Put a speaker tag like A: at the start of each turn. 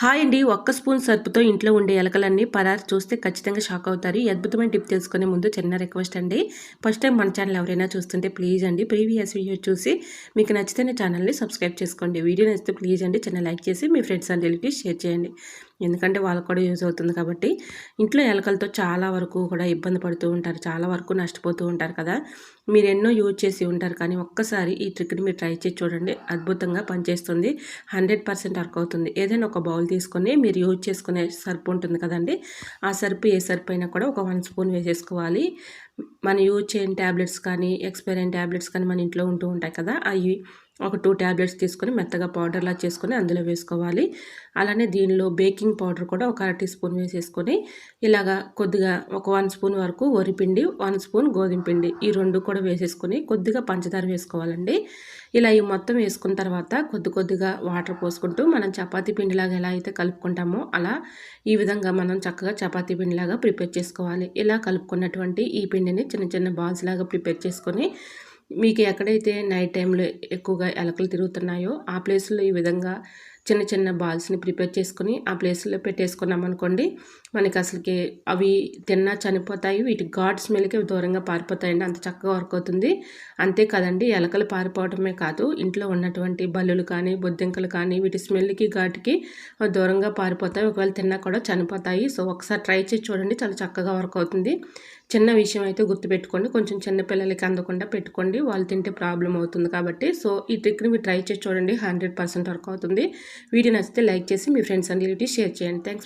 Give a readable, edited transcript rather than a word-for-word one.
A: Hi అండి. ఒక్క spoon సర్పుతో ఇంట్లో ఉండే ఎలకలన్నీ పరారు చూస్తే ఖచ్చితంగా షాక్ అవుతారు. ఈ అద్భుతమైన టిప్ తెలుసుకునే ముందు చిన్న రిక్వెస్ట్ అండి. ఫస్ట్ టైం మన ఛానల్ ఎవరైనా చూస్తుంటే ప్లీజ్ అండి ప్రీవియస్ వీడియో చూసి మీకు నచ్చితేనే ఛానల్ని సబ్స్క్రైబ్ చేసుకోండి. వీడియో నచ్చితే ప్లీజ్ అండి చిన్న లైక్ చేసి మీ ఫ్రెండ్స్ అండ్ రిలేటివ్స్ షేర్ చేయండి. ఎందుకంటే వాళ్ళకు కూడా యూజ్ అవుతుంది కాబట్టి. ఇంట్లో ఎలకలతో చాలా వరకు కూడా ఇబ్బంది పడుతూ ఉంటారు. చాలా వరకు నష్టపోతూ ఉంటారు కదా. మీరు ఎన్నో యూజ్ చేసి ఉంటారు కానీ ఒక్కసారి ఈ ట్రిక్ని మీరు ట్రై చేసి చూడండి. అద్భుతంగా పనిచేస్తుంది. 100% వర్క్ అవుతుంది. ఏదైనా ఒక బౌల్ తీసుకొని మీరు యూజ్ చేసుకునే సర్పు ఉంటుంది కదండి, ఆ సర్పు ఏ సర్పు అయినా కూడా ఒక 1 స్పూన్ వేసేసుకోవాలి. మనం యూజ్ చేయని ట్యాబ్లెట్స్ కానీ ఎక్స్పైర్ అయిన ట్యాబ్లెట్స్ కానీ మన ఇంట్లో ఉంటూ ఉంటాయి కదా, అవి ఒక 2 ట్యాబ్లెట్స్ తీసుకొని మెత్తగా పౌడర్లా చేసుకొని అందులో వేసుకోవాలి. అలానే దీనిలో బేకింగ్ పౌడర్ కూడా ఒక అర టీ స్పూన్ వేసేసుకొని ఇలాగా కొద్దిగా ఒక 1 స్పూన్ వరకు వరిపిండి, 1 స్పూన్ గోధుమ పిండి, ఈ 2 కూడా వేసేసుకొని కొద్దిగా పంచదార వేసుకోవాలండి. ఇలా ఈ మొత్తం వేసుకున్న తర్వాత కొద్ది కొద్దిగా వాటర్ పోసుకుంటూ మనం చపాతీ పిండిలాగా ఎలా అయితే కలుపుకుంటామో అలా ఈ విధంగా మనం చక్కగా చపాతీ పిండిలాగా ప్రిపేర్ చేసుకోవాలి. ఇలా కలుపుకున్నటువంటి ఈ పిండిని చిన్న చిన్న బాల్స్ లాగా ప్రిపేర్ చేసుకొని మీకు ఎక్కడైతే నైట్ టైంలో ఎక్కువగా ఎలకలు తిరుగుతున్నాయో ఆ ప్లేస్లో ఈ విధంగా చిన్న చిన్న బాల్స్ని ప్రిపేర్ చేసుకొని ఆ ప్లేస్లో పెట్టేసుకున్నాం అనుకోండి, మనకి అసలుకి అవి తిన్నా చనిపోతాయి. వీటి ఘాట్ స్మెల్కి దూరంగా పారిపోతాయండి. అంత చక్కగా వర్క్ అవుతుంది. అంతే కదండి, ఎలకలు పారిపోవడమే కాదు, ఇంట్లో ఉన్నటువంటి బల్లులు కానీ బొద్దింకలు కానీ వీటి స్మెల్కి ఘాటుకి దూరంగా పారిపోతాయి. ఒకవేళ తిన్నా కూడా చనిపోతాయి. సో ఒకసారి ట్రై చేసి చూడండి, చాలా చక్కగా వర్క్ అవుతుంది. చిన్న విషయం అయితే గుర్తుపెట్టుకోండి, కొంచెం చిన్న పిల్లలకి అందకుండా పెట్టుకోండి, వాళ్ళు తింటే ప్రాబ్లం అవుతుంది కాబట్టి. సో ఈ ట్రిక్ని మీరు ట్రై చేసి చూడండి, 100% వర్క్ అవుతుంది. వీడియో నచ్చితే లైక్ చేసి మీ ఫ్రెండ్స్ అండ్ రిలేటివ్స్ షేర్ చేయండి. Thanks for